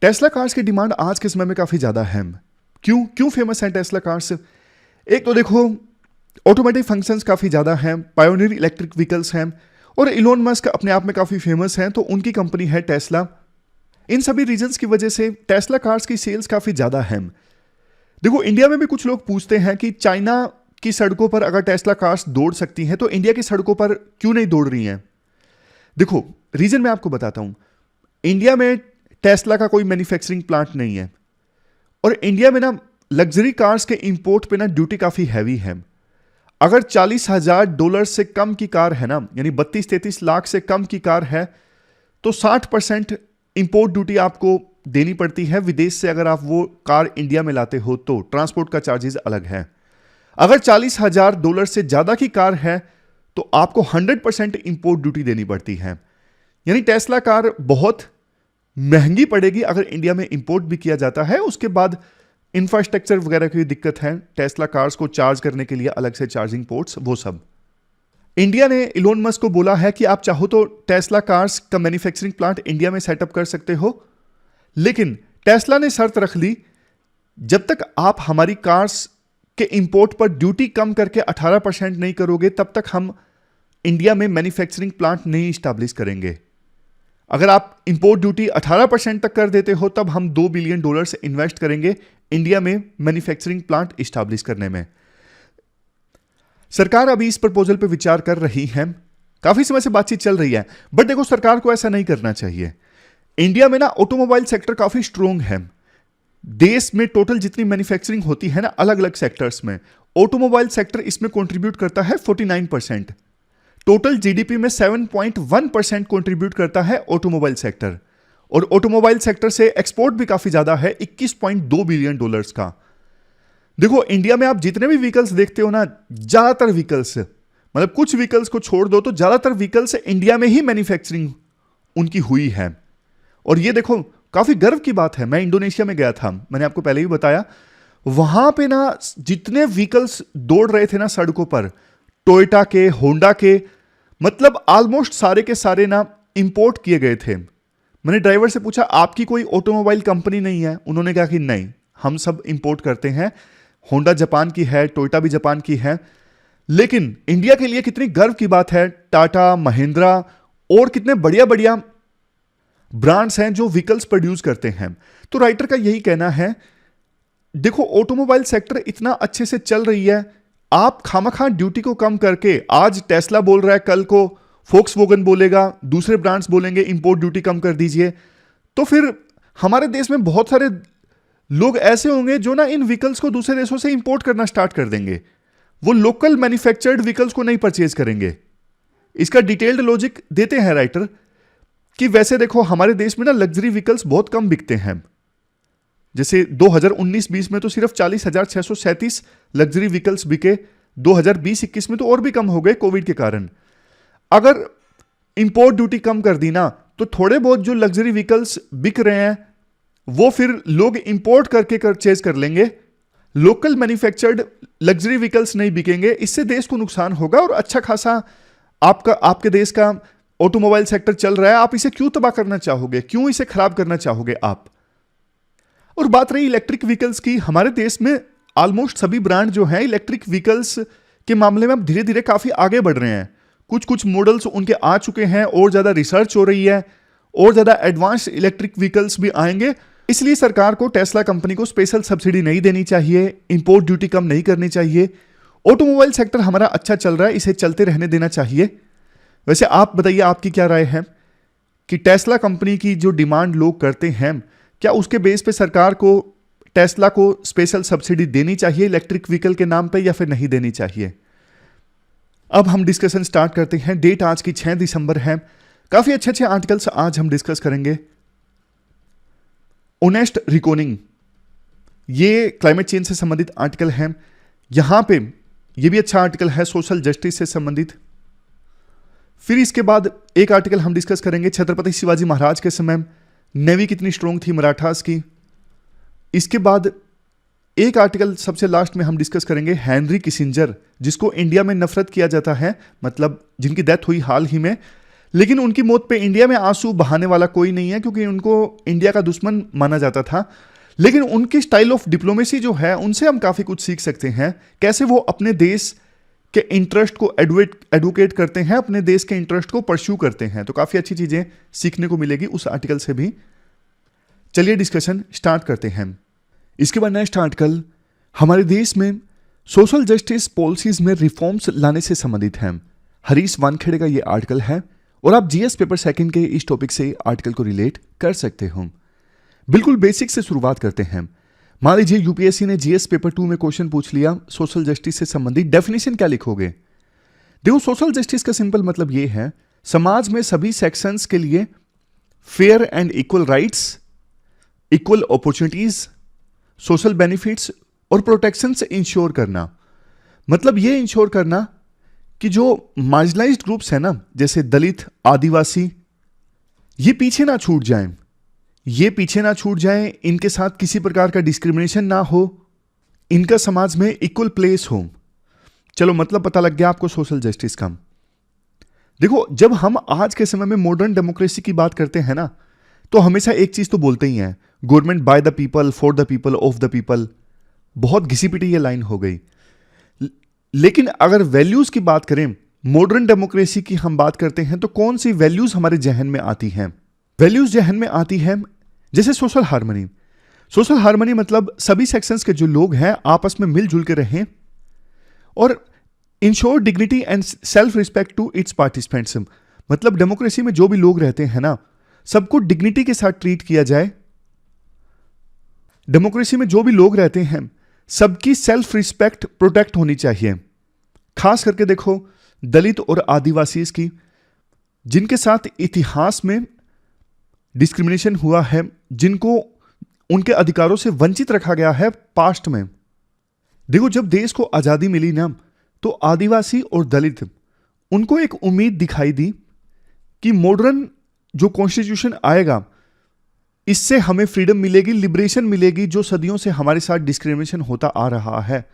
Tesla cars की demand आज के समय में काफ़ी ज़्यादा है। क्यों क्यों फेमस है टेस्ला कार्स? एक तो देखो, ऑटोमेटिक फंक्शंस काफ़ी ज़्यादा हैं, पायोनियर इलेक्ट्रिक व्हीकल्स हैं, और इलोन मस्क अपने आप में काफ़ी फेमस हैं, तो उनकी कंपनी है टेस्ला। इन सभी रीजंस की वजह से टेस्ला कार्स की सेल्स काफ़ी ज़्यादा हैं। देखो, इंडिया में भी कुछ लोग पूछते हैं कि चाइना की सड़कों पर अगर टेस्ला कार्स दौड़ सकती हैं तो इंडिया की सड़कों पर क्यों नहीं दौड़ रही हैं? देखो, रीजन मैं आपको बताता हूं। इंडिया में टेस्ला का कोई मैन्युफैक्चरिंग प्लांट नहीं है, और इंडिया में ना लग्जरी कार्स के इंपोर्ट पे ना ड्यूटी काफी हैवी है। अगर $40,000 से कम की कार है ना, यानी 32-33 लाख से कम की कार है, तो 60% इंपोर्ट ड्यूटी आपको देनी पड़ती है विदेश से। अगर आप वो कार इंडिया में लाते हो तो ट्रांसपोर्ट का चार्जेस अलग है। अगर $40,000 से ज्यादा की कार है तो आपको 100% इंपोर्ट ड्यूटी देनी पड़ती है। यानी टेस्ला कार बहुत महंगी पड़ेगी अगर इंडिया में इंपोर्ट भी किया जाता है। उसके बाद इंफ्रास्ट्रक्चर वगैरह की दिक्कत है, टेस्ला कार्स को चार्ज करने के लिए अलग से चार्जिंग पोर्ट्स, वो सब। इंडिया ने इलोन मस्क को बोला है कि आप चाहो तो टेस्ला कार्स का मैन्युफैक्चरिंग प्लांट इंडिया में सेटअप कर सकते हो, लेकिन टेस्ला ने शर्त रख ली, जब तक आप हमारी कार्स के इंपोर्ट पर ड्यूटी कम करके 18% नहीं करोगे, तब तक हम इंडिया में मैन्युफैक्चरिंग प्लांट नहीं स्टैब्लिश करेंगे। अगर आप इंपोर्ट ड्यूटी 18% तक कर देते हो, तब हम $2 बिलियन इन्वेस्ट करेंगे इंडिया में मैन्युफैक्चरिंग प्लांट स्टैब्लिश करने में। सरकार अभी इस प्रपोजल पे विचार कर रही है, काफी समय से बातचीत चल रही है, बट देखो, सरकार को ऐसा नहीं करना चाहिए। इंडिया में ना ऑटोमोबाइल सेक्टर काफी स्ट्रोंग है। देश में टोटल जितनी मैन्युफैक्चरिंग होती है ना, अलग अलग सेक्टर्स में, ऑटोमोबाइल सेक्टर इसमें कंट्रीब्यूट करता है 49%। टोटल जीडीपी में 7.1% कंट्रीब्यूट करता है ऑटोमोबाइल सेक्टर, और ऑटोमोबाइल सेक्टर से एक्सपोर्ट भी काफी ज्यादा है, $21.2 बिलियन का। देखो, इंडिया में आप जितने भी व्हीकल्स देखते हो ना, ज्यादातर व्हीकल्स, मतलब कुछ व्हीकल्स को छोड़ दो तो ज्यादातर व्हीकल्स इंडिया में ही मैन्युफैक्चरिंग उनकी हुई है। और ये देखो, काफी गर्व की बात है। मैं इंडोनेशिया में गया था, मैंने आपको पहले ही बताया। वहां पे ना जितने व्हीकल्स दौड़ रहे थे ना सड़कों पर, टोयोटा के, होंडा के, मतलब ऑलमोस्ट सारे के सारे ना इंपोर्ट किए गए थे। मैंने ड्राइवर से पूछा, आपकी कोई ऑटोमोबाइल कंपनी नहीं है? उन्होंने कहा कि नहीं, हम सब इंपोर्ट करते हैं। होंडा जापान की है, टोयोटा भी जापान की है। लेकिन इंडिया के लिए कितनी गर्व की बात है, टाटा, महिंद्रा और कितने बढ़िया बढ़िया ब्रांड्स हैं जो व्हीकल्स प्रोड्यूस करते हैं। तो राइटर का यही कहना है, देखो, ऑटोमोबाइल सेक्टर इतना अच्छे से चल रही है, आप खामखा ड्यूटी को कम करके, आज टेस्ला बोल रहा है, कल को फोक्सवैगन बोलेगा, दूसरे ब्रांड्स बोलेंगे इंपोर्ट ड्यूटी कम कर दीजिए, तो फिर हमारे देश में बहुत सारे लोग ऐसे होंगे जो ना इन व्हीकल्स को दूसरे देशों से इंपोर्ट करना स्टार्ट कर देंगे। वो लोकल मैन्युफैक्चर्ड व्हीकल्स को नहीं परचेज करेंगे। इसका डिटेल्ड लॉजिक देते हैं राइटर कि वैसे देखो, हमारे देश में ना लग्जरी व्हीकल्स बहुत कम बिकते हैं। जैसे 2019-20 में तो सिर्फ 40,637 लग्जरी व्हीकल्स बिके, 2020-21 में तो और भी कम हो गए कोविड के कारण। अगर इंपोर्ट ड्यूटी कम कर दी ना, तो थोड़े बहुत जो लग्जरी व्हीकल्स बिक रहे हैं वो फिर लोग इंपोर्ट करके परचेज कर लेंगे। लोकल मैन्युफैक्चर्ड लग्जरी व्हीकल्स नहीं बिकेंगे। इससे देश को नुकसान होगा, और अच्छा खासा आपके देश का ऑटोमोबाइल सेक्टर चल रहा है, आप इसे क्यों तबाह करना चाहोगे, क्यों इसे खराब करना चाहोगे आप? और बात रही इलेक्ट्रिक व्हीकल्स की, हमारे देश में ऑलमोस्ट सभी ब्रांड जो हैं इलेक्ट्रिक व्हीकल्स के मामले में अब धीरे धीरे काफी आगे बढ़ रहे हैं। कुछ कुछ मॉडल्स उनके आ चुके हैं, और ज्यादा रिसर्च हो रही है, और ज्यादा एडवांस इलेक्ट्रिक व्हीकल्स भी आएंगे। इसलिए सरकार को टेस्ला कंपनी को स्पेशल सब्सिडी नहीं देनी चाहिए, इंपोर्ट ड्यूटी कम नहीं करनी चाहिए। ऑटोमोबाइल सेक्टर हमारा अच्छा चल रहा है, इसे चलते रहने देना चाहिए। वैसे आप बताइए, आपकी क्या राय है कि टेस्ला कंपनी की जो डिमांड लोग करते हैं, क्या उसके बेस पे सरकार को टेस्ला को स्पेशल सब्सिडी देनी चाहिए इलेक्ट्रिक व्हीकल के नाम पे, या फिर नहीं देनी चाहिए? अब हम डिस्कशन स्टार्ट करते हैं। डेट आज की 6 दिसंबर है। काफी अच्छे अच्छे आर्टिकल्स आज हम डिस्कस करेंगे। ऑनेस्ट रिकॉनिंग, ये क्लाइमेट चेंज से संबंधित आर्टिकल है। यहां पे ये भी अच्छा आर्टिकल है, सोशल जस्टिस से संबंधित। फिर इसके बाद एक आर्टिकल हम डिस्कस करेंगे, छत्रपति शिवाजी महाराज के समय नेवी कितनी स्ट्रोंग थी मराठास की। इसके बाद एक आर्टिकल सबसे लास्ट में हम डिस्कस करेंगे, हेनरी किसिंजर, जिसको इंडिया में नफरत किया जाता है, मतलब जिनकी डेथ हुई हाल ही में, लेकिन उनकी मौत पे इंडिया में आंसू बहाने वाला कोई नहीं है, क्योंकि उनको इंडिया का दुश्मन माना जाता था। लेकिन उनकी स्टाइल ऑफ डिप्लोमेसी जो है, उनसे हम काफी कुछ सीख सकते हैं। कैसे वो अपने देश के इंटरेस्ट को एडवोकेट करते हैं, अपने देश के इंटरेस्ट को परस्यू करते हैं। तो काफी अच्छी चीजें सीखने को मिलेगी उस आर्टिकल से भी। चलिए डिस्कशन स्टार्ट करते हैं। इसके बाद नेक्स्ट आर्टिकल हमारे देश में सोशल जस्टिस पॉलिसीज में रिफॉर्म्स लाने से संबंधित है। हरीश वानखेड़े का ये आर्टिकल है और आप जीएस पेपर सेकंड के इस टॉपिक से आर्टिकल को रिलेट कर सकते हो। बिल्कुल बेसिक से शुरुआत करते हैं। मान लीजिए यूपीएससी ने जीएस पेपर 2 में क्वेश्चन पूछ लिया, सोशल जस्टिस से संबंधित डेफिनेशन क्या लिखोगे। देखो, सोशल जस्टिस का सिंपल मतलब ये है, समाज में सभी सेक्शंस के लिए fair and equal rights, equal opportunities, social benefits और प्रोटेक्शन से इंश्योर करना। मतलब ये इंश्योर करना कि जो मार्जिनलाइज्ड ग्रुप्स है ना, जैसे दलित, आदिवासी, ये पीछे ना छूट जाएं, इनके साथ किसी प्रकार का डिस्क्रिमिनेशन ना हो, इनका समाज में इक्वल प्लेस हो। चलो, मतलब पता लग गया आपको सोशल जस्टिस का। देखो, जब हम आज के समय में मॉडर्न डेमोक्रेसी की बात करते हैं ना, तो हमेशा एक चीज तो बोलते ही हैं, government by the people, for the people, of the people. बहुत घिसी पिटी ये लाइन हो गई। लेकिन अगर वैल्यूज की बात करें, मॉडर्न डेमोक्रेसी की हम बात करते हैं, तो कौन सी वैल्यूज हमारे जहन में आती हैं? वैल्यूज जहन में आती है जैसे सोशल हार्मनी। सोशल हार्मनी मतलब सभी सेक्शंस के जो लोग हैं आपस में मिलजुल के रहें और ensure dignity and self respect to its participants. मतलब डेमोक्रेसी में जो भी लोग रहते हैं ना, सबको डिग्निटी के साथ ट्रीट किया जाए। डेमोक्रेसी में जो भी लोग रहते हैं, सबकी सेल्फ रिस्पेक्ट प्रोटेक्ट होनी चाहिए। खास करके देखो दलित और आदिवासी की, जिनके साथ इतिहास में डिस्क्रिमिनेशन हुआ है, जिनको उनके अधिकारों से वंचित रखा गया है पास्ट में। देखो, जब देश को आजादी मिली ना, तो आदिवासी और दलित, उनको एक उम्मीद दिखाई दी कि मॉडर्न जो कॉन्स्टिट्यूशन आएगा, इससे हमें फ्रीडम मिलेगी, लिबरेशन मिलेगी, जो सदियों से हमारे साथ डिस्क्रिमिनेशन होता आ रहा है।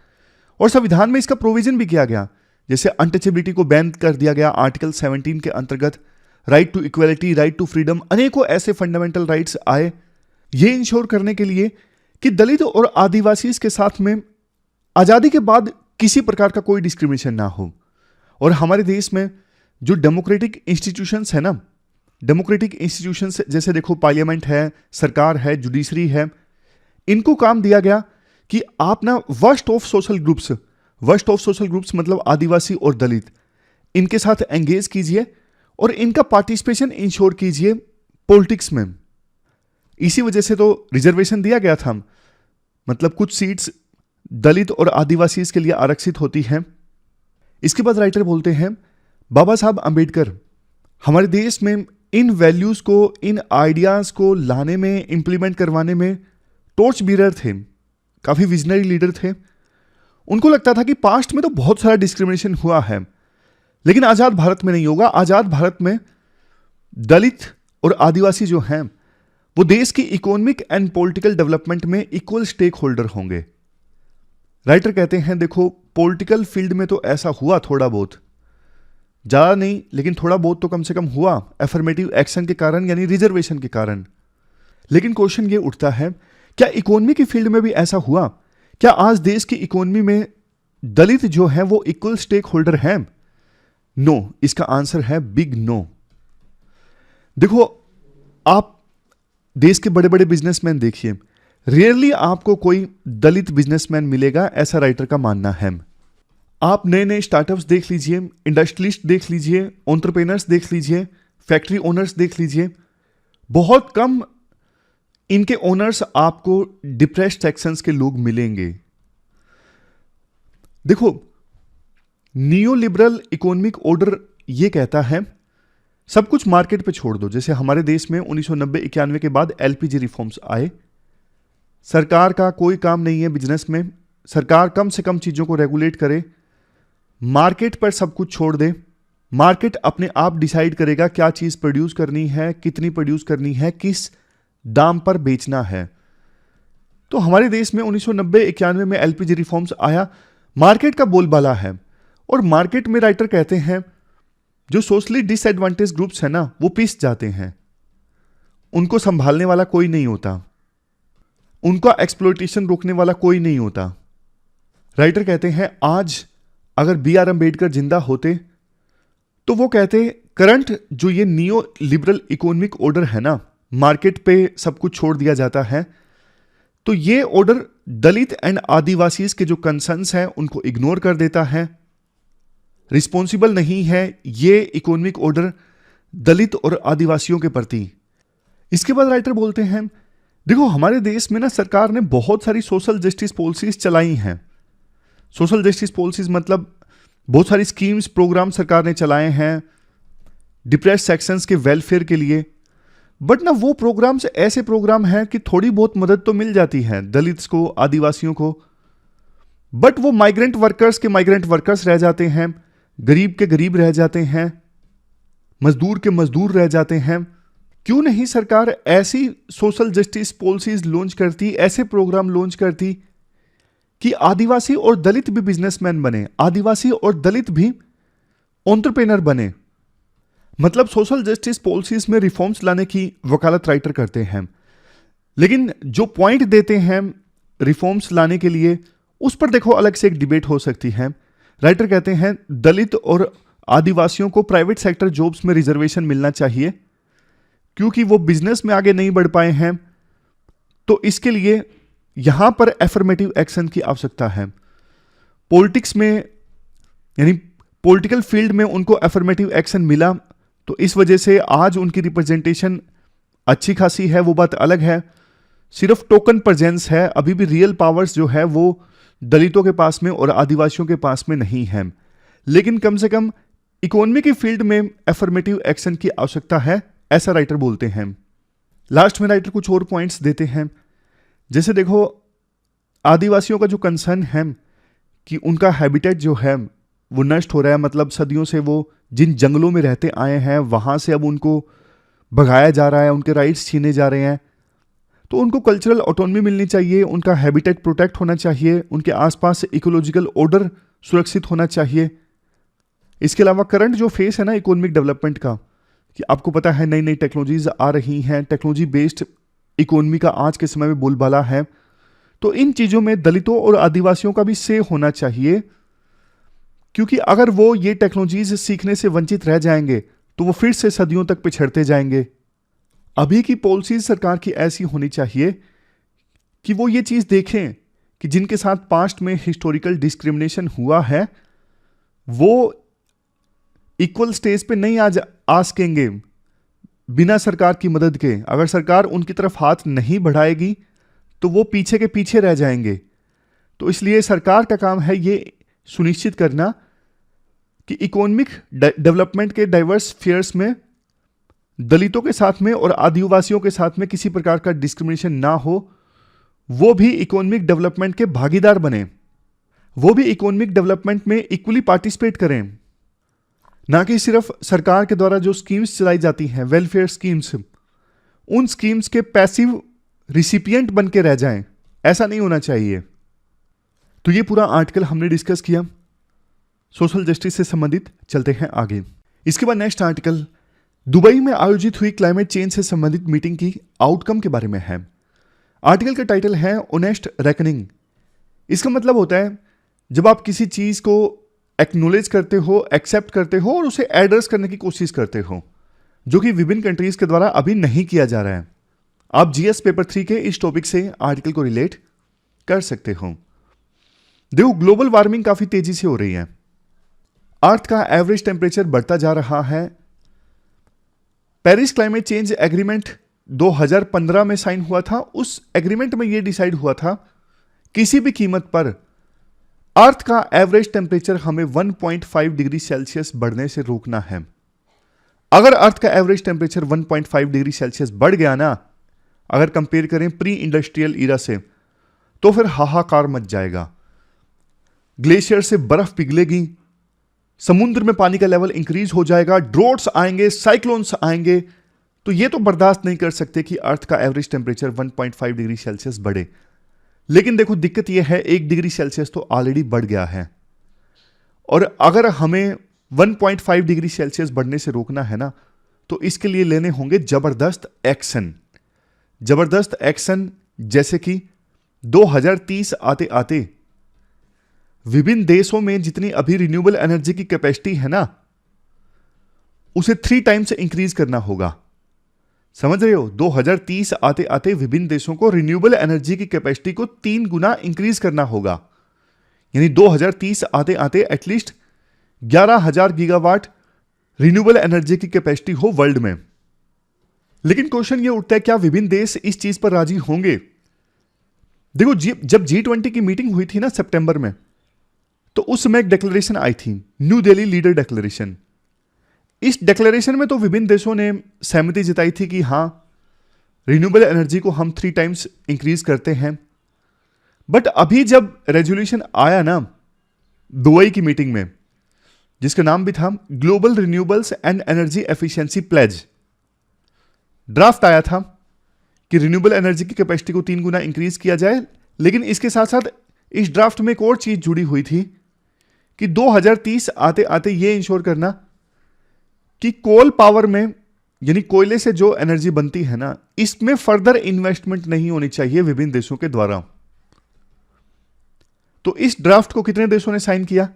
और संविधान में इसका प्रोविजन भी किया गया, जैसे अनटचेबिलिटी को बैन कर दिया गया आर्टिकल 17 के अंतर्गत। Right to equality, right to freedom, अनेकों ऐसे फंडामेंटल राइट्स आए, ये इंश्योर करने के लिए कि दलित और आदिवासी के साथ में आजादी के बाद किसी प्रकार का कोई डिस्क्रिमिनेशन ना हो। और हमारे देश में जो डेमोक्रेटिक इंस्टीट्यूशंस है ना, डेमोक्रेटिक इंस्टीट्यूशंस जैसे देखो पार्लियामेंट है, सरकार है, जुडिशरी है, इनको काम दिया गया कि आप ना वर्स्ट ऑफ सोशल ग्रुप्स मतलब आदिवासी और दलित, इनके साथ एंगेज कीजिए और इनका पार्टिसिपेशन इंश्योर कीजिए पॉलिटिक्स में। इसी वजह से तो रिजर्वेशन दिया गया था, मतलब कुछ सीट्स दलित और आदिवासी के लिए आरक्षित होती हैं। इसके बाद राइटर बोलते हैं, बाबा साहब अंबेडकर हमारे देश में इन वैल्यूज को, इन आइडियाज को लाने में, इंप्लीमेंट करवाने में टॉर्च बीरर थे, काफी विजनरी लीडर थे। उनको लगता था कि पास्ट में तो बहुत सारा डिस्क्रिमिनेशन हुआ है, लेकिन आजाद भारत में नहीं होगा। आजाद भारत में दलित और आदिवासी जो हैं, वो देश की इकोनॉमिक एंड पॉलिटिकल डेवलपमेंट में इक्वल स्टेक होल्डर होंगे। राइटर कहते हैं, देखो पॉलिटिकल फील्ड में तो ऐसा हुआ थोड़ा बहुत, ज्यादा नहीं लेकिन थोड़ा बहुत तो कम से कम हुआ, एफर्मेटिव एक्शन के कारण, यानी रिजर्वेशन के कारण। लेकिन क्वेश्चन ये उठता है, क्या इकोनॉमी की फील्ड में भी ऐसा हुआ? क्या आज देश की इकोनॉमी में दलित जो है वो इक्वल स्टेक होल्डर हैं? नो, इसका आंसर है बिग नो। देखो, आप देश के बड़े बड़े बिजनेसमैन देखिए, रेयरली आपको कोई दलित बिजनेसमैन मिलेगा, ऐसा राइटर का मानना है। आप नए नए स्टार्टअप्स देख लीजिए, इंडस्ट्रियलिस्ट देख लीजिए, एंटरप्रेन्योर्स देख लीजिए, फैक्ट्री ओनर्स देख लीजिए, बहुत कम इनके ओनर्स आपको डिप्रेस्ड सेक्शंस के लोग मिलेंगे। देखो, नियो लिबरल इकोनॉमिक ऑर्डर ये कहता है सब कुछ मार्केट पे छोड़ दो। जैसे हमारे देश में 1990-91 के बाद एलपीजी रिफॉर्म्स आए, सरकार का कोई काम नहीं है बिजनेस में, सरकार कम से कम चीजों को रेगुलेट करे, मार्केट पर सब कुछ छोड़ दे, मार्केट अपने आप डिसाइड करेगा क्या चीज प्रोड्यूस करनी है, कितनी प्रोड्यूस करनी है, किस दाम पर बेचना है। तो हमारे देश में 1990-91 में एलपीजी रिफॉर्म्स आया, मार्केट का बोलबाला है। और मार्केट में राइटर कहते हैं जो सोशली डिसएडवांटेज ग्रुप्स है ना, वो पिस जाते हैं, उनको संभालने वाला कोई नहीं होता, उनका एक्सप्लॉयटेशन रोकने वाला कोई नहीं होता। राइटर कहते हैं आज अगर बी आर अम्बेडकर जिंदा होते तो वो कहते करंट जो ये नियो लिबरल इकोनॉमिक ऑर्डर है ना, मार्केट पे सब कुछ छोड़ दिया जाता है, तो ये ऑर्डर दलित एंड आदिवासीज के जो कंसर्न्स हैं उनको इग्नोर कर देता है, रिस्पॉन्सिबल नहीं है ये इकोनॉमिक ऑर्डर दलित और आदिवासियों के प्रति। इसके बाद राइटर बोलते हैं देखो हमारे देश में ना सरकार ने बहुत सारी सोशल जस्टिस पॉलिसीज चलाई हैं। सोशल जस्टिस पॉलिसीज मतलब बहुत सारी स्कीम्स प्रोग्राम सरकार ने चलाए हैं डिप्रेस्ड सेक्शंस के वेलफेयर के लिए, बट ना वो प्रोग्राम्स ऐसे प्रोग्राम हैं कि थोड़ी बहुत मदद तो मिल जाती है दलित्स को, आदिवासियों को, बट वो माइग्रेंट वर्कर्स के माइग्रेंट वर्कर्स रह जाते हैं, गरीब के गरीब रह जाते हैं, मजदूर के मजदूर रह जाते हैं। क्यों नहीं सरकार ऐसी सोशल जस्टिस पॉलिसीज लॉन्च करती, ऐसे प्रोग्राम लॉन्च करती कि आदिवासी और दलित भी बिजनेसमैन बने, आदिवासी और दलित भी एंटरप्रेन्योर बने। मतलब सोशल जस्टिस पॉलिसीज में रिफॉर्म्स लाने की वकालत राइटर करते हैं, लेकिन जो पॉइंट देते हैं रिफॉर्म्स लाने के लिए उस पर देखो अलग से एक डिबेट हो सकती है। राइटर कहते हैं दलित और आदिवासियों को प्राइवेट सेक्टर जॉब्स में रिजर्वेशन मिलना चाहिए क्योंकि वो बिजनेस में आगे नहीं बढ़ पाए हैं, तो इसके लिए यहां पर एफर्मेटिव एक्शन की आवश्यकता है। पॉलिटिक्स में यानी पॉलिटिकल फील्ड में उनको एफर्मेटिव एक्शन मिला तो इस वजह से आज उनकी रिप्रेजेंटेशन अच्छी खासी है, वो बात अलग है। सिर्फ टोकन प्रेजेंस है, अभी भी रियल पावर्स जो है वो दलितों के पास में और आदिवासियों के पास में नहीं है, लेकिन कम से कम इकोनॉमी की फील्ड में एफर्मेटिव एक्शन की आवश्यकता है, ऐसा राइटर बोलते हैं। लास्ट में राइटर कुछ और पॉइंट्स देते हैं, जैसे देखो आदिवासियों का जो कंसर्न है कि उनका हैबिटेट जो है वो नष्ट हो रहा है, मतलब सदियों से वो जिन जंगलों में रहते आए हैं वहां से अब उनको भगाया जा रहा है, उनके राइट्स छीने जा रहे हैं, तो उनको कल्चरल ऑटोनॉमी मिलनी चाहिए, उनका हैबिटेट प्रोटेक्ट होना चाहिए, उनके आसपास इकोलॉजिकल ऑर्डर सुरक्षित होना चाहिए। इसके अलावा करंट जो फेस है ना इकोनॉमिक डेवलपमेंट का, कि आपको पता है नई नई टेक्नोलॉजीज आ रही हैं, टेक्नोलॉजी बेस्ड इकोनॉमी का आज के समय में बोलबाला है, तो इन चीजों में दलितों और आदिवासियों का भी से होना चाहिए, क्योंकि अगर वो ये टेक्नोलॉजीज सीखने से वंचित रह जाएंगे तो वो फिर से सदियों तक पिछड़ते जाएंगे। अभी की पॉलिसीज सरकार की ऐसी होनी चाहिए कि वो ये चीज देखें कि जिनके साथ पास्ट में हिस्टोरिकल डिस्क्रिमिनेशन हुआ है वो इक्वल स्टेज पे नहीं आ सकेंगे बिना सरकार की मदद के। अगर सरकार उनकी तरफ हाथ नहीं बढ़ाएगी तो वो पीछे के पीछे रह जाएंगे। तो इसलिए सरकार का काम है ये सुनिश्चित करना कि इकोनॉमिक डेवलपमेंट के डाइवर्स स्फीयर्स में दलितों के साथ में और आदिवासियों के साथ में किसी प्रकार का डिस्क्रिमिनेशन ना हो, वो भी इकोनॉमिक डेवलपमेंट के भागीदार बने, वो भी इकोनॉमिक डेवलपमेंट में इक्वली पार्टिसिपेट करें, ना कि सिर्फ सरकार के द्वारा जो स्कीम्स चलाई जाती हैं वेलफेयर स्कीम्स, उन स्कीम्स के पैसिव रिसिपिएंट बन के रह जाएं। ऐसा नहीं होना चाहिए। तो ये पूरा आर्टिकल हमने डिस्कस किया सोशल जस्टिस से संबंधित। चलते हैं आगे। इसके बाद नेक्स्ट आर्टिकल दुबई में आयोजित हुई क्लाइमेट चेंज से संबंधित मीटिंग की आउटकम के बारे में है। आर्टिकल का टाइटल है ऑनेस्ट रेकनिंग। इसका मतलब होता है जब आप किसी चीज को एक्नॉलेज करते हो, एक्सेप्ट करते हो और उसे एड्रेस करने की कोशिश करते हो, जो कि विभिन्न कंट्रीज के द्वारा अभी नहीं किया जा रहा है। आप जीएस पेपर 3 के इस टॉपिक से आर्टिकल को रिलेट कर सकते हो। देखो ग्लोबल वार्मिंग काफी तेजी से हो रही है, अर्थ का एवरेज टेम्परेचर बढ़ता जा रहा है। पेरिस क्लाइमेट चेंज एग्रीमेंट 2015 में साइन हुआ था। उस एग्रीमेंट में यह डिसाइड हुआ था किसी भी कीमत पर अर्थ का एवरेज टेम्परेचर हमें 1.5 डिग्री सेल्सियस बढ़ने से रोकना है। अगर अर्थ का एवरेज टेम्परेचर 1.5 डिग्री सेल्सियस बढ़ गया ना, अगर कंपेयर करें प्री इंडस्ट्रियल ईरा से, तो फिर हाहाकार मच जाएगा। ग्लेशियर से बर्फ पिघलेगी, समुद्र में पानी का लेवल इंक्रीज हो जाएगा, ड्रॉट्स आएंगे, साइक्लोन्स आएंगे। तो ये तो बर्दाश्त नहीं कर सकते कि अर्थ का एवरेज टेम्परेचर 1.5 डिग्री सेल्सियस बढ़े। लेकिन देखो दिक्कत यह है 1 डिग्री सेल्सियस तो ऑलरेडी बढ़ गया है, और अगर हमें 1.5 डिग्री सेल्सियस बढ़ने से रोकना है ना, तो इसके लिए लेने होंगे जबरदस्त एक्शन। जबरदस्त एक्शन जैसे कि 2030 आते आते विभिन्न देशों में जितनी अभी रिन्यूएबल एनर्जी की कैपेसिटी है ना, उसे 3 टाइम्स इंक्रीज करना होगा। समझ रहे हो? 2030 आते आते विभिन्न देशों को रिन्यूएबल एनर्जी की कैपेसिटी को 3 गुना इंक्रीज करना होगा। यानी 2030 आते आते एटलीस्ट 11,000 गीगावाट रिन्यूएबल एनर्जी की कैपेसिटी हो वर्ल्ड में। लेकिन क्वेश्चन ये उठता है, क्या विभिन्न देश इस चीज पर राजी होंगे? देखो, जब G20 की मीटिंग हुई थी ना सितंबर में, तो उस समय एक डिक्लेरेशन आई थी, न्यू दिल्ली लीडर डिक्लेरेशन। इस डिक्लेरेशन में तो विभिन्न देशों ने सहमति जताई थी कि हां, रिन्यूएबल एनर्जी को हम 3 टाइम्स इंक्रीज करते हैं। बट अभी जब रेजोल्यूशन आया ना दुबई की मीटिंग में, जिसका नाम भी था global renewables and energy efficiency pledge, draft आया था कि रिन्यूएबल एनर्जी की कैपेसिटी को 3 गुना इंक्रीज किया जाए। लेकिन इसके साथ साथ इस ड्राफ्ट में एक और चीज जुड़ी हुई थी कि 2030 आते आते यह इंश्योर करना कि कोल पावर में, यानी कोयले से जो एनर्जी बनती है ना, इसमें फर्दर इन्वेस्टमेंट नहीं होनी चाहिए विभिन्न देशों के द्वारा। तो इस ड्राफ्ट को कितने देशों ने साइन किया?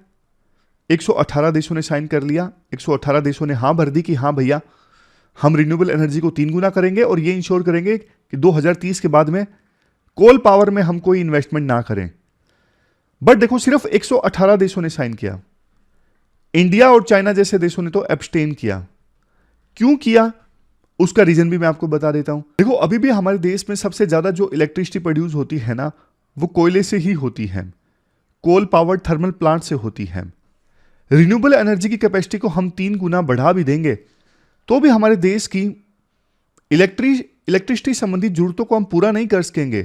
118 देशों ने साइन कर लिया। 118 देशों ने हां भर दी कि हां भैया, हम रिन्यूएबल एनर्जी को 3 गुना करेंगे और ये इंश्योर करेंगे कि 2030 के बाद में कोल पावर में हम कोई इन्वेस्टमेंट ना करें। बट देखो, सिर्फ 118 देशों ने साइन किया। इंडिया और चाइना जैसे देशों ने तो एब्सटेन किया। क्यों किया? उसका रीजन भी मैं आपको बता देता हूं। देखो, अभी भी हमारे देश में सबसे ज्यादा जो इलेक्ट्रिसिटी प्रोड्यूस होती है ना, वो कोयले से ही होती है, कोल पावर्ड थर्मल प्लांट से होती है। रिन्यूएबल एनर्जी की कैपेसिटी को हम 3 गुना बढ़ा भी देंगे तो भी हमारे देश की इलेक्ट्रिसिटी संबंधी जरूरतों को हम पूरा नहीं कर सकेंगे।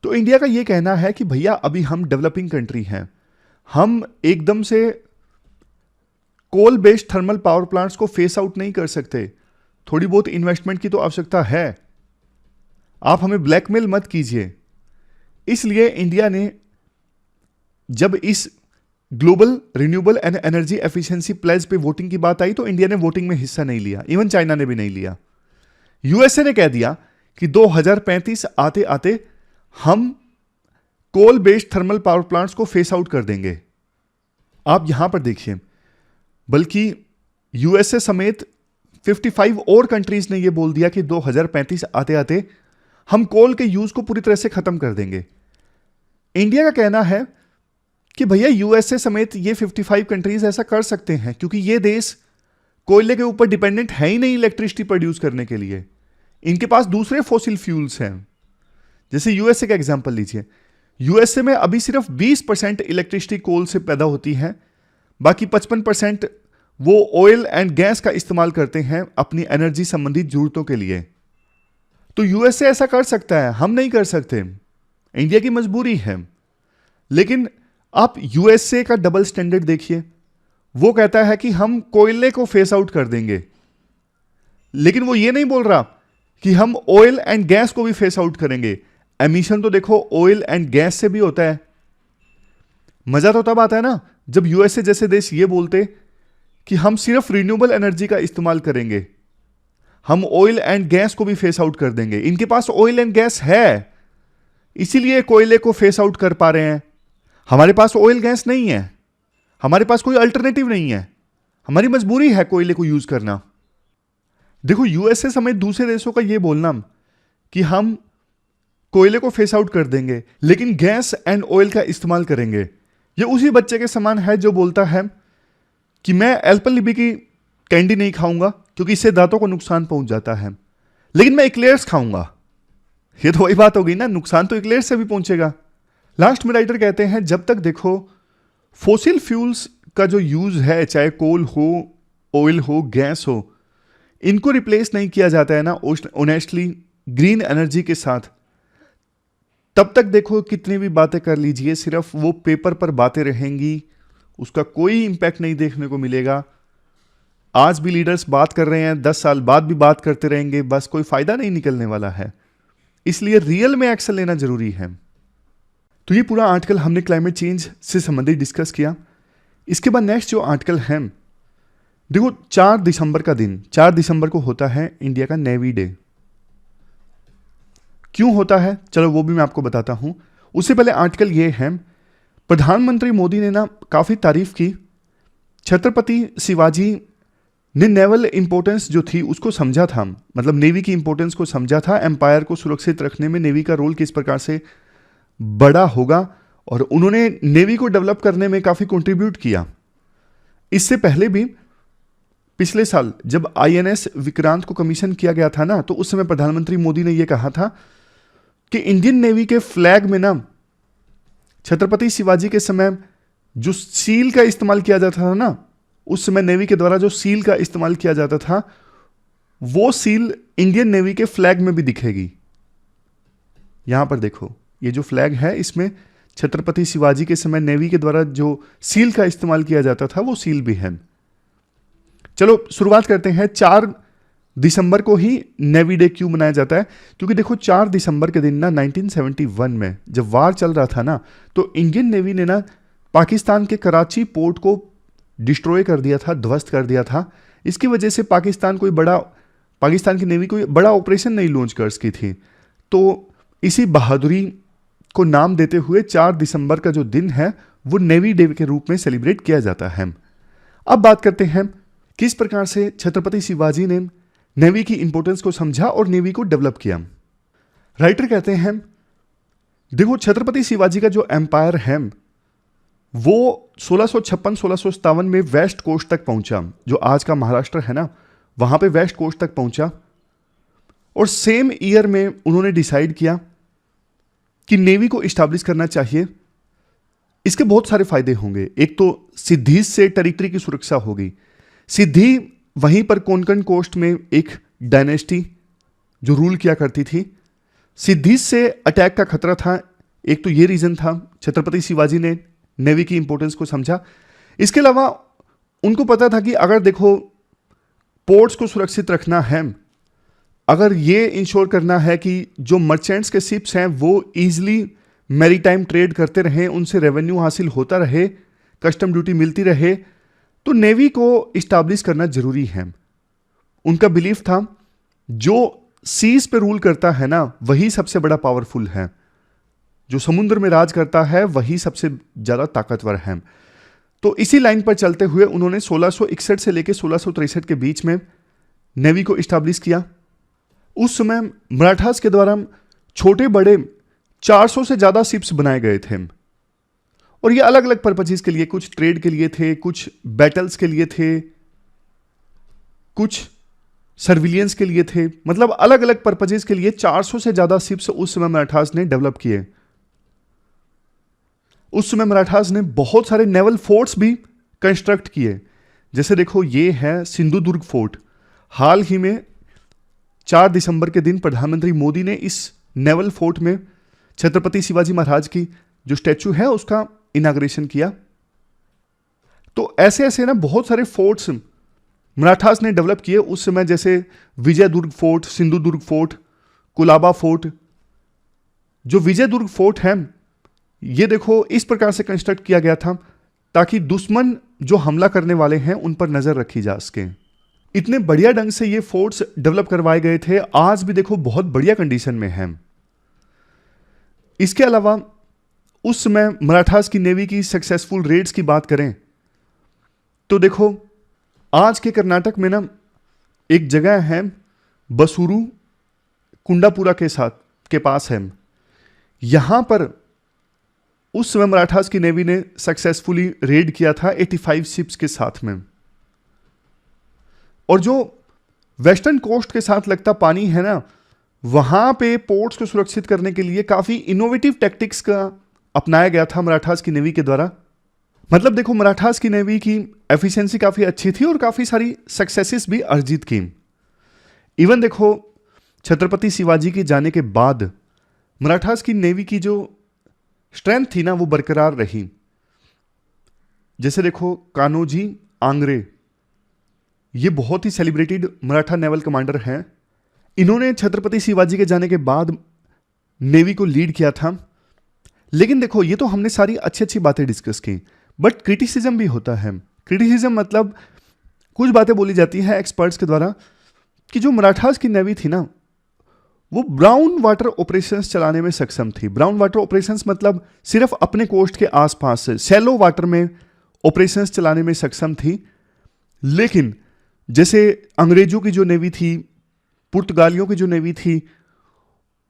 तो इंडिया का यह कहना है कि भैया, अभी हम डेवलपिंग कंट्री हैं, हम एकदम से coal based thermal power plants को फेस आउट नहीं कर सकते। थोड़ी बहुत इन्वेस्टमेंट की तो आवश्यकता है। आप हमें ब्लैकमेल मत कीजिए। इसलिए इंडिया ने जब इस global renewable and energy efficiency pledge पे वोटिंग की बात आई, तो इंडिया ने वोटिंग में हिस्सा नहीं लिया। इवन चाइना ने भी नहीं लिया। यूएसए ने कह दिया कि 2035 आते आते हम coal based thermal power plants को फेस आउट कर देंगे। आप यहां पर देखिए, बल्कि यूएसए समेत 55 और कंट्रीज ने यह बोल दिया कि 2035 आते आते हम कोल के यूज को पूरी तरह से खत्म कर देंगे। इंडिया का कहना है कि भैया, यूएसए समेत ये 55 कंट्रीज ऐसा कर सकते हैं क्योंकि ये देश कोयले के ऊपर डिपेंडेंट है ही नहीं इलेक्ट्रिसिटी प्रोड्यूस करने के लिए। इनके पास दूसरे फॉसिल फ्यूल्स हैं। जैसे यूएसए का एग्जांपल लीजिए, यूएसए में अभी सिर्फ 20% इलेक्ट्रिसिटी कोल से पैदा होती है, बाकी 55% वो ऑयल एंड गैस का इस्तेमाल करते हैं अपनी एनर्जी संबंधी जरूरतों के लिए। तो यूएसए ऐसा कर सकता है, हम नहीं कर सकते। इंडिया की मजबूरी है। लेकिन आप यूएसए का डबल स्टैंडर्ड देखिए। वो कहता है कि हम कोयले को फेस आउट कर देंगे, लेकिन वो ये नहीं बोल रहा कि हम ऑयल एंड गैस को भी फेस आउट करेंगे। एमिशन तो देखो ऑयल एंड गैस से भी होता है। मजा तो तब आता है ना जब यूएसए जैसे देश ये बोलते कि हम सिर्फ रिन्यूएबल एनर्जी का इस्तेमाल करेंगे, हम ऑयल एंड गैस को भी फेस आउट कर देंगे। इनके पास ऑयल एंड गैस है, इसीलिए कोयले को फेस आउट कर पा रहे हैं। हमारे पास ऑयल गैस नहीं है, हमारे पास कोई अल्टरनेटिव नहीं है, हमारी मजबूरी है कोयले को यूज करना। देखो, यूएसए समेत दूसरे देशों का यह बोलना कि हम कोयले को फेस आउट कर देंगे लेकिन गैस एंड ऑयल का इस्तेमाल करेंगे, ये उसी बच्चे के समान है जो बोलता है कि मैं एल्पेनलिबे की कैंडी नहीं खाऊंगा क्योंकि इससे दांतों को नुकसान पहुंच जाता है, लेकिन मैं एक्लेयर्स खाऊंगा। ये तो वही बात हो गई ना, नुकसान तो एक्लेयर्स से भी पहुंचेगा। लास्ट में राइटर कहते हैं, जब तक देखो फोसिल फ्यूल्स का जो यूज है, चाहे कोल हो, ऑयल हो, गैस हो, इनको रिप्लेस नहीं किया जाता है ना ऑनेस्टली ग्रीन एनर्जी के साथ, तब तक देखो कितनी भी बातें कर लीजिए, सिर्फ वो पेपर पर बातें रहेंगी, उसका कोई इंपैक्ट नहीं देखने को मिलेगा। आज भी लीडर्स बात कर रहे हैं, 10 साल बाद भी बात करते रहेंगे, बस कोई फायदा नहीं निकलने वाला है। इसलिए रियल में एक्शन लेना जरूरी है। तो ये पूरा आर्टिकल हमने क्लाइमेट चेंज से संबंधित डिस्कस किया। इसके बाद नेक्स्ट जो आर्टिकल है, देखो 4 दिसंबर का दिन, 4 दिसंबर को होता है इंडिया का नेवी डे। क्यों होता है, चलो वो भी मैं आपको बताता हूं। उससे पहले आर्टिकल ये है, प्रधानमंत्री मोदी ने ना काफी तारीफ की, छत्रपति शिवाजी ने नेवल इंपॉर्टेंस जो थी उसको समझा था, मतलब नेवी की इंपॉर्टेंस को समझा था, एम्पायर को सुरक्षित रखने में नेवी का रोल किस प्रकार से बड़ा होगा, और उन्होंने नेवी को डेवलप करने में काफी कंट्रीब्यूट किया। इससे पहले भी पिछले साल जब आईएनएस विक्रांत को कमीशन किया गया था ना, तो उस समय प्रधानमंत्री मोदी ने यह कहा था कि इंडियन नेवी के फ्लैग में ना छत्रपति शिवाजी के समय जो सील का इस्तेमाल किया जाता था ना, उस समय नेवी के द्वारा जो सील का इस्तेमाल किया जाता था, वो सील इंडियन नेवी के फ्लैग में भी दिखेगी। यहां पर देखो, ये जो फ्लैग है इसमें छत्रपति शिवाजी के समय नेवी के द्वारा जो सील का इस्तेमाल किया जाता था वो सील भी है। चलो शुरुआत करते हैं। 4 दिसंबर को ही नेवी डे क्यों मनाया जाता है? क्योंकि देखो 4 दिसंबर के दिन ना 1971 में जब वार चल रहा था ना, तो इंडियन नेवी ने ना पाकिस्तान के कराची पोर्ट को डिस्ट्रॉय कर दिया था, ध्वस्त कर दिया था। इसकी वजह से पाकिस्तान की नेवी कोई बड़ा ऑपरेशन नहीं लॉन्च कर सकी थी। तो इसी बहादुरी को नाम देते हुए 4 दिसंबर का जो दिन है वो नेवी डे के रूप में सेलिब्रेट किया जाता है। अब बात करते हैं किस प्रकार से छत्रपति शिवाजी ने नेवी की इंपॉर्टेंस को समझा और नेवी को डेवलप किया। राइटर कहते हैं, देखो छत्रपति शिवाजी का जो एम्पायर है वो 1656-1657 में वेस्ट कोस्ट तक पहुंचा, जो आज का महाराष्ट्र है ना, वहां पे वेस्ट कोस्ट तक पहुंचा। और सेम ईयर में उन्होंने डिसाइड किया कि नेवी को इस्टेब्लिश करना चाहिए। इसके बहुत सारे फायदे होंगे। एक तो सिद्धि से टेरिटरी की सुरक्षा होगी। सिद्धि वहीं पर कोंकण कोस्ट में एक डायनेस्टी जो रूल किया करती थी। सिद्धि से अटैक का खतरा था, एक तो ये रीजन था। छत्रपति शिवाजी ने नेवी की इंपॉर्टेंस को समझा। इसके अलावा उनको पता था कि अगर देखो पोर्ट्स को सुरक्षित रखना है, अगर ये इंश्योर करना है कि जो मर्चेंट्स के शिप्स हैं वो इजीली मैरीटाइम ट्रेड करते रहें, उनसे रेवेन्यू हासिल होता रहे, कस्टम ड्यूटी मिलती रहे, तो नेवी को इस्टेब्लिश करना जरूरी है। उनका बिलीफ था जो सीज पे रूल करता है ना वही सबसे बड़ा पावरफुल है, जो समुद्र में राज करता है वही सबसे ज्यादा ताकतवर है। तो इसी लाइन पर चलते हुए उन्होंने 1661 से लेकर 1663 के बीच में नेवी को इस्टेब्लिश किया। उस समय मराठास के द्वारा छोटे बड़े 400 से ज्यादा शिप्स बनाए गए थे, और ये अलग अलग पर्पजेस के लिए, कुछ ट्रेड के लिए थे, कुछ बैटल्स के लिए थे, कुछ सर्विलियंस के लिए थे, मतलब अलग अलग पर्पजेस के लिए 400 से ज्यादा शिप्स उस समय मराठास ने डेवलप किए। उस समय मराठास ने बहुत सारे नेवल फोर्ट्स भी कंस्ट्रक्ट किए। जैसे देखो ये है सिंधुदुर्ग फोर्ट। हाल ही में 4 दिसंबर के दिन प्रधानमंत्री मोदी ने इस नेवल फोर्ट में छत्रपति शिवाजी महाराज की जो स्टैचू है उसका इनाग्रेशन किया। तो ऐसे ऐसे ना बहुत सारे फोर्ट्स मराठास ने डेवलप किए उस समय, जैसे Vijaydurg fort, Sindhudurg fort, Kolaba fort. जो विजयदुर्ग फोर्ट है ये देखो इस प्रकार से कंस्ट्रक्ट किया गया था ताकि दुश्मन जो हमला करने वाले हैं उन पर नजर रखी जा सके। इतने बढ़िया ढंग से ये फोर्ट्स डेवलप करवाए गए थे, आज भी देखो बहुत बढ़िया कंडीशन में है। इसके अलावा उस समय मराठास की नेवी की सक्सेसफुल रेड्स की बात करें तो देखो आज के कर्नाटक में ना एक जगह है बसूरू, कुंडापुरा के पास है। यहां पर उस समय मराठास की नेवी ने सक्सेसफुली रेड किया था 85 शिप्स के साथ में। और जो वेस्टर्न कोस्ट के साथ लगता पानी है ना, वहां पे पोर्ट्स को सुरक्षित करने के लिए काफी इनोवेटिव टैक्टिक्स का अपनाया गया था मराठास की नेवी के द्वारा। मतलब देखो मराठास की नेवी की एफिशिएंसी काफी अच्छी थी और काफी सारी सक्सेसेस भी अर्जित की। इवन देखो छत्रपति शिवाजी के जाने के बाद मराठास की नेवी की जो स्ट्रेंथ थी ना वो बरकरार रही। जैसे देखो कान्होजी आंग्रे, ये बहुत ही सेलिब्रेटेड मराठा नेवल कमांडर हैं। इन्होंने छत्रपति शिवाजी के जाने के बाद नेवी को लीड किया था। लेकिन देखो ये तो हमने सारी अच्छी अच्छी बातें डिस्कस की, बट क्रिटिसिज्म भी होता है। क्रिटिसिज्म मतलब कुछ बातें बोली जाती हैं एक्सपर्ट्स के द्वारा कि जो मराठास की नेवी थी ना, वो ब्राउन वाटर ऑपरेशंस चलाने में सक्षम थी। ब्राउन वाटर ऑपरेशंस मतलब सिर्फ अपने कोस्ट के आसपास से शैलो वाटर में ऑपरेशंस चलाने में सक्षम थी। लेकिन जैसे अंग्रेजों की जो नेवी थी, पुर्तगालियों की जो नेवी थी,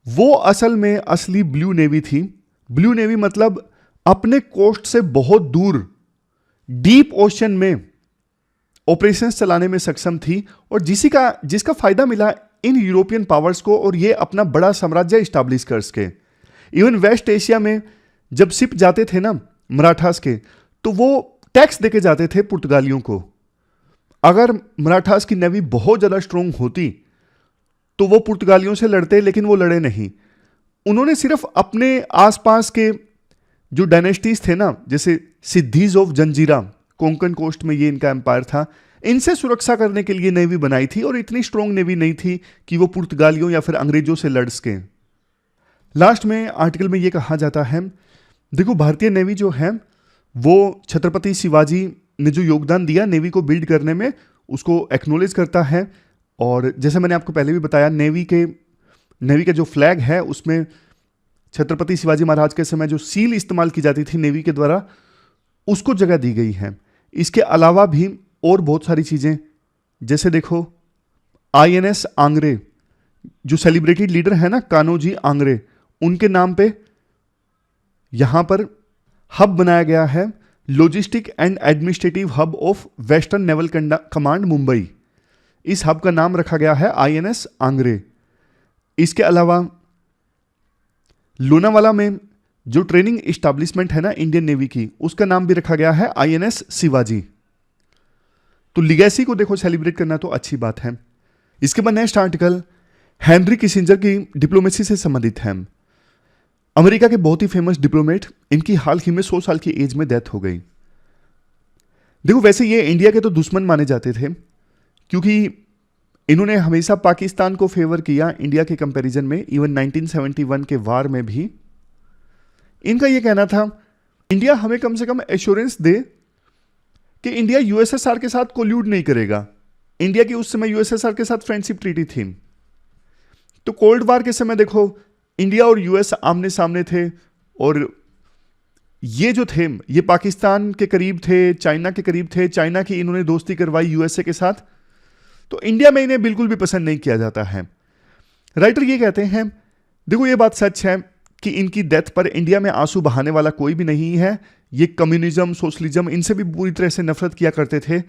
वो असल में असली ब्लू नेवी थी। ब्लू नेवी मतलब अपने कोस्ट से बहुत दूर डीप ओशन में ऑपरेशंस चलाने में सक्षम थी, और जिसका फायदा मिला इन यूरोपियन पावर्स को, और ये अपना बड़ा साम्राज्य स्टैब्लिश कर सके। इवन वेस्ट एशिया में जब शिप जाते थे ना मराठास के, तो वो टैक्स देके जाते थे पुर्तगालियों को। अगर मराठास की नेवी बहुत ज्यादा स्ट्रोंग होती तो वो पुर्तगालियों से लड़ते, लेकिन वो लड़े नहीं। उन्होंने सिर्फ अपने आसपास के जो डायनेस्टीज थे ना, जैसे siddhis of Janjira, Konkan coast में ये इनका एम्पायर था, इनसे सुरक्षा करने के लिए नेवी बनाई थी, और इतनी स्ट्रोंग नेवी नहीं थी कि वो पुर्तगालियों या फिर अंग्रेजों से लड़ सके। लास्ट में आर्टिकल में ये कहा जाता है, देखो भारतीय नेवी जो है वो छत्रपति शिवाजी ने जो योगदान दिया नेवी को बिल्ड करने में, उसको एक्नॉलेज करता है। और जैसे मैंने आपको पहले भी बताया, नेवी का जो फ्लैग है उसमें छत्रपति शिवाजी महाराज के समय जो सील इस्तेमाल की जाती थी नेवी के द्वारा, उसको जगह दी गई है। इसके अलावा भी और बहुत सारी चीजें, जैसे देखो INS आंग्रे, जो सेलिब्रेटेड लीडर है ना कान्होजी आंग्रे, उनके नाम पे यहां पर हब बनाया गया है, logistic and administrative hub of western naval command Mumbai. इस हब का नाम रखा गया है INS आंग्रे। इसके अलावा लोनावाला में जो ट्रेनिंग इस्टेब्लिशमेंट है ना इंडियन नेवी की, उसका नाम भी रखा गया है INS शिवाजी। तो लिगेसी को देखो सेलिब्रेट करना तो अच्छी बात है। इसके बाद नेक्स्ट आर्टिकल हेनरी किसिंजर की डिप्लोमेसी से संबंधित है। अमेरिका के बहुत ही फेमस डिप्लोमेट, इनकी हाल ही में 100 साल की एज में डेथ हो गई। देखो वैसे ये इंडिया के तो दुश्मन माने जाते थे, क्योंकि इन्होंने हमेशा पाकिस्तान को फेवर किया इंडिया के कंपैरिजन में। इवन 1971 के वार में भी इनका यह कहना था, इंडिया हमें कम से कम एश्योरेंस दे कि इंडिया USSR के साथ कोल्यूड नहीं करेगा। इंडिया की उस समय USSR के साथ फ्रेंडशिप ट्रीटी थी। तो कोल्ड वार के समय देखो इंडिया और US आमने सामने थे, और ये जो थे ये पाकिस्तान के करीब थे, चाइना के करीब थे। चाइना की इन्होंने दोस्ती करवाई USA के साथ, तो इंडिया में इन्हें बिल्कुल भी पसंद नहीं किया जाता है। राइटर ये कहते हैं, देखो ये बात सच है कि इनकी डेथ पर इंडिया में आंसू बहाने वाला कोई भी नहीं है। ये कम्युनिज्म, सोशलिज्म, इनसे भी पूरी तरह से नफरत किया करते थे।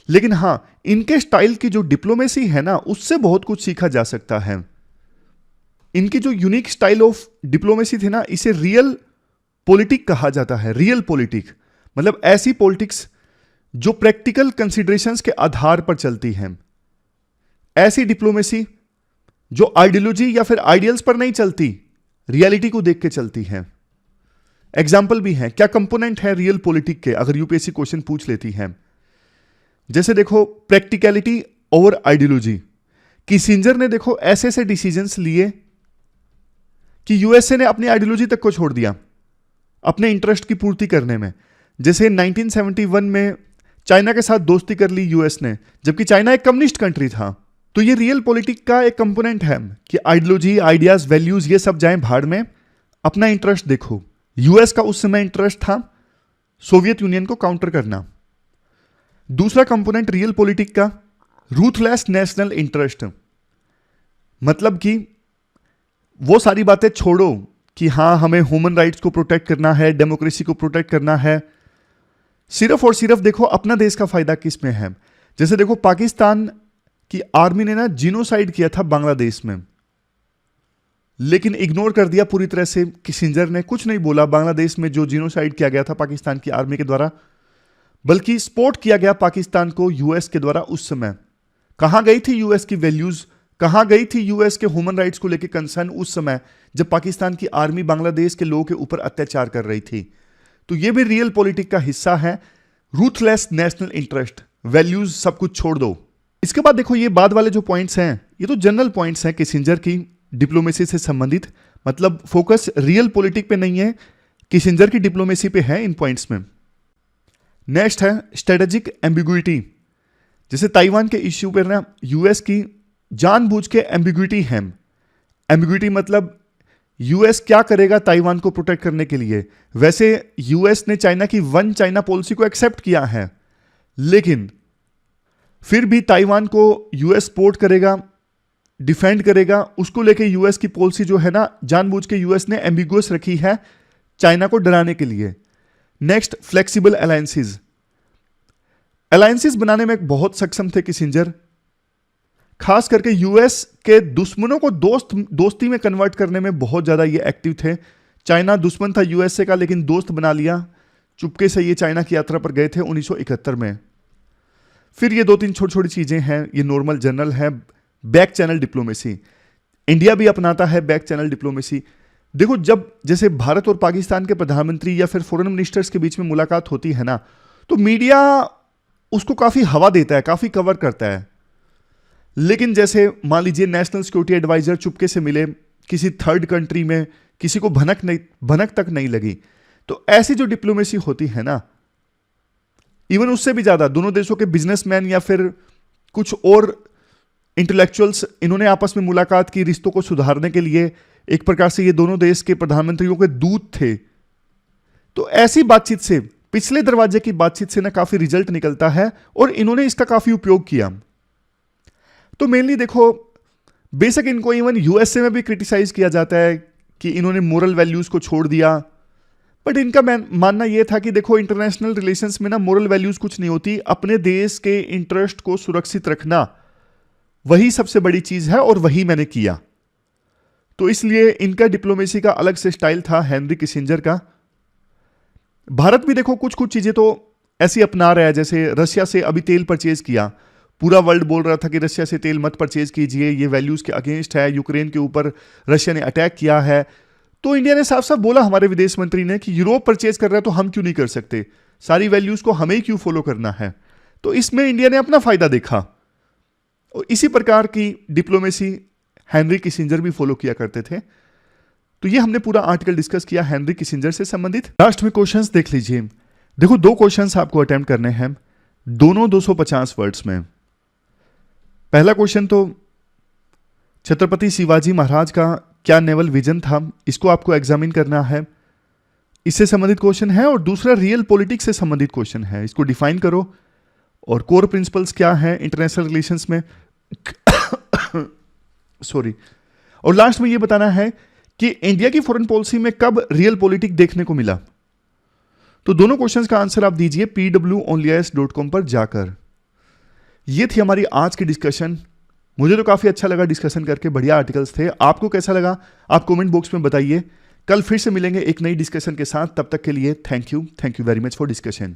लेकिन हाँ, इनके स्टाइल की जो डिप्लोमेसी है ना, उससे बहुत कुछ सीखा जा सकता है। इनकी जो यूनिक स्टाइल ऑफ डिप्लोमेसी थी ना, इसे रियल पॉलिटिक कहा जाता है। रियल पॉलिटिक मतलब ऐसी पॉलिटिक्स जो प्रैक्टिकल कंसिडरेशंस के आधार पर चलती है। ऐसी डिप्लोमेसी जो आइडियोलॉजी या फिर आइडियल्स पर नहीं चलती, रियलिटी को देख के चलती है। एग्जाम्पल भी है, क्या कंपोनेंट है रियल पॉलिटिक के, अगर यूपीएससी क्वेश्चन पूछ लेती है। जैसे देखो प्रैक्टिकलिटी ओवर आइडियोलॉजी। किसिंजर ने देखो ऐसे ऐसे डिसीजंस लिए कि यूएसए ने अपनी आइडियोलॉजी तक को छोड़ दिया अपने इंटरेस्ट की पूर्ति करने में। जैसे 1971 में चाइना के साथ दोस्ती कर ली यूएस ने, जबकि चाइना एक कम्युनिस्ट कंट्री था। तो ये रियल पॉलिटिक का एक कंपोनेंट है कि आइडियोलॉजी, आइडियाज, वैल्यूज ये सब जाएं भाड़ में, अपना इंटरेस्ट देखो। यूएस का उस समय इंटरेस्ट था सोवियत यूनियन को काउंटर करना। दूसरा कंपोनेंट रियल पॉलिटिक का रूथलेस नेशनल इंटरेस्ट, मतलब कि वो सारी बातें छोड़ो कि हाँ हमें ह्यूमन राइट्स को प्रोटेक्ट करना है, डेमोक्रेसी को प्रोटेक्ट करना है। सिर्फ और सिर्फ देखो अपना देश का फायदा किस में है। जैसे देखो पाकिस्तान की आर्मी ने ना जीनोसाइड किया था बांग्लादेश में, लेकिन इग्नोर कर दिया पूरी तरह से। किसिंजर ने कुछ नहीं बोला बांग्लादेश में जो जीनोसाइड किया गया था पाकिस्तान की आर्मी के द्वारा, बल्कि सपोर्ट किया गया पाकिस्तान को यूएस के द्वारा। उस समय कहां गई थी यूएस की वैल्यूज, कहां गई थी यूएस के ह्यूमन राइट्स को लेकर कंसर्न उस समय जब पाकिस्तान की आर्मी बांग्लादेश के लोगों के ऊपर अत्याचार कर रही थी। तो यह भी रियल पॉलिटिक का हिस्सा है। रूथलेस नेशनल इंटरेस्ट, वैल्यूज सब कुछ छोड़ दो। इसके बाद देखो ये बाद वाले जो पॉइंट्स हैं ये तो जनरल पॉइंट्स हैं किसिंजर की डिप्लोमेसी से संबंधित, मतलब फोकस रियल पॉलिटिक पे नहीं है, किसिंजर की डिप्लोमेसी पे है इन पॉइंट्स में। नेक्स्ट है स्ट्रेटेजिक एम्बिग्विटी। जैसे ताइवान के इश्यू पर ना यूएस की जानबूझ के एम्बिग्विटी है। एम्बिग्विटी मतलब यूएस क्या करेगा ताइवान को प्रोटेक्ट करने के लिए। वैसे यूएस ने चाइना की वन चाइना पॉलिसी को एक्सेप्ट किया है, लेकिन फिर भी ताइवान को यूएस सपोर्ट करेगा, डिफेंड करेगा। उसको लेके यूएस की पॉलिसी जो है ना, जानबूझ के यूएस ने एम्बिगुअस रखी है चाइना को डराने के लिए। Next, flexible alliances. अलायंसेस बनाने में बहुत सक्षम थे किसिंजर, खास करके यूएस के दुश्मनों को दोस्ती में कन्वर्ट करने में बहुत ज्यादा ये एक्टिव थे। चाइना दुश्मन था यूएसए का, लेकिन दोस्त बना लिया। चुपके से ये चाइना की यात्रा पर गए थे 1971 में। फिर ये दो तीन छोटी छोटी चीजें हैं, ये नॉर्मल जनरल है। बैक चैनल डिप्लोमेसी, इंडिया भी अपनाता है बैक चैनल डिप्लोमेसी। देखो, जब जैसे भारत और पाकिस्तान के प्रधानमंत्री या फिर फॉरेन मिनिस्टर्स के बीच में मुलाकात होती है ना, तो मीडिया उसको काफी हवा देता है, काफी कवर करता है। लेकिन जैसे मान लीजिए नेशनल सिक्योरिटी एडवाइजर चुपके से मिले किसी थर्ड कंट्री में, किसी को भनक तक नहीं लगी, तो ऐसी जो डिप्लोमेसी होती है ना, इवन उससे भी ज्यादा दोनों देशों के बिजनेसमैन या फिर कुछ और इंटेलेक्चुअल्स, इन्होंने आपस में मुलाकात की रिश्तों को सुधारने के लिए। एक प्रकार से ये दोनों देश के प्रधानमंत्रियों के दूत थे। तो ऐसी बातचीत से, पिछले दरवाजे की बातचीत से ना काफी रिजल्ट निकलता है, और इन्होंने इसका काफी उपयोग किया। तो मेनली देखो, बेशक इनको इवन यूएसए में भी क्रिटिसाइज किया जाता है कि इन्होंने मोरल वैल्यूज को छोड़ दिया, बट इनका मानना यह था कि देखो, इंटरनेशनल रिलेशंस में ना मोरल वैल्यूज कुछ नहीं होती। अपने देश के इंटरेस्ट को सुरक्षित रखना वही सबसे बड़ी चीज है, और वही मैंने किया। तो इसलिए इनका डिप्लोमेसी का अलग से स्टाइल था, हेनरी किसिंजर का। भारत भी देखो कुछ कुछ चीजें तो ऐसी अपना रहा है। जैसे रशिया से अभी तेल परचेज किया, पूरा वर्ल्ड बोल रहा था कि रशिया से तेल मत परचेज कीजिए, ये वैल्यूज के अगेंस्ट है। यूक्रेन के ऊपर रशिया ने अटैक किया है, तो इंडिया ने साफ साफ बोला, हमारे विदेश मंत्री ने, कि यूरोप परचेज कर रहा है तो हम क्यों नहीं कर सकते, सारी वैल्यूज को हमें ही क्यों फॉलो करना है। तो इसमें इंडिया ने अपना फायदा देखा, और इसी प्रकार की डिप्लोमेसी हेनरी किसिंजर भी फॉलो किया करते थे। तो ये हमने पूरा आर्टिकल डिस्कस किया हेनरी किसिंजर से संबंधित। लास्ट में क्वेश्चंस देख लीजिए। देखो, दो क्वेश्चंस आपको अटेम्प्ट करने हैं, दोनों 250 वर्ड्स में। पहला क्वेश्चन तो छत्रपति शिवाजी महाराज का क्या नेवल विजन था, इसको आपको एग्जामिन करना है, इससे संबंधित क्वेश्चन है। और दूसरा रियल पॉलिटिक्स से संबंधित क्वेश्चन है, इसको डिफाइन करो, और कोर प्रिंसिपल्स क्या है इंटरनेशनल रिलेशंस में सॉरी। और लास्ट में यह बताना है कि इंडिया की फॉरेन पॉलिसी में कब रियल पॉलिटिक्स देखने को मिला। तो दोनों क्वेश्चंस का आंसर आप दीजिए pwonlyis.com पर जाकर। ये थी हमारी आज की डिस्कशन। मुझे तो काफी अच्छा लगा डिस्कशन करके, बढ़िया आर्टिकल्स थे। आपको कैसा लगा आप कमेंट बॉक्स में बताइए। कल फिर से मिलेंगे एक नई डिस्कशन के साथ, तब तक के लिए thank you very much for discussion.